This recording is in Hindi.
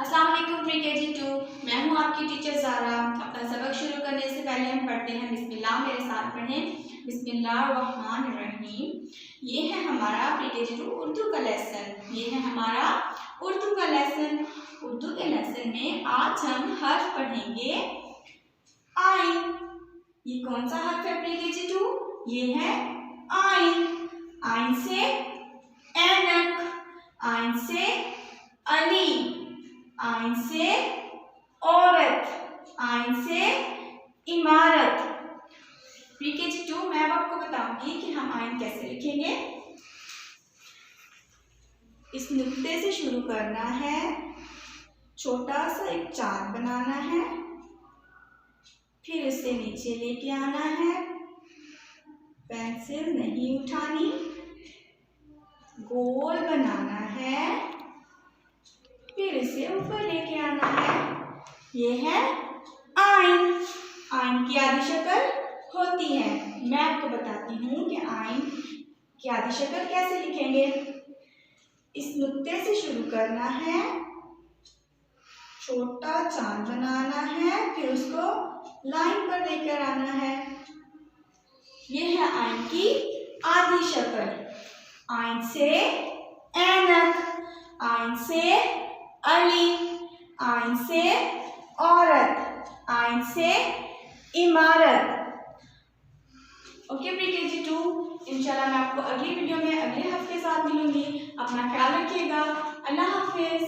अस्सलाम वालेकुम प्री केजी 2। मैं हूं आपकी टीचर ज़ारा। अपना सबक शुरू करने से पहले हम पढ़ते हैं बिस्मिल्लाह। मेरे साथ पढ़ें बिस्मिल्लाहिर्रहमानिर्रहीम। ये है हमारा प्री केजी 2 उर्दू का लेसन। ये है हमारा उर्दू का लेसन। उर्दू के लेसन में आज हम हर्फ पढ़ेंगे आइन। ये कौन सा हर्फ है प्री केजी 2? ये है आइन। आइन से ऐनक, आइन से अली, आइन से औरत, आइन से इमारत। प्री केजी 2 मैं अब आपको बताऊंगी कि हम आइन कैसे लिखेंगे। इस नुक्ते से शुरू करना है, छोटा सा एक चांद बनाना है, फिर उसे नीचे लेके आना है, पेंसिल नहीं उठानी, गोल बनाना है, फिर इसे ऊपर लेके आना है। ये है आइन। आइन की आधी शक्ल होती है। मैं आपको बताती हूँ कि आइन की आधी शक्ल कैसे लिखेंगे। इस नुक्ते से शुरू करना है, छोटा चांद बनाना है, फिर उसको लाइन पर लेकर आना है। ये है आइन की आधी शक्ल। आइन से ऐनक, आइन से अली, आइन से औरत, आइन से इमारत। ओके प्री केजी 2, इंशाल्लाह मैं आपको अगली वीडियो में अगले हफ्ते के साथ मिलूंगी। अपना ख्याल रखिएगा। अल्लाह हाफिज।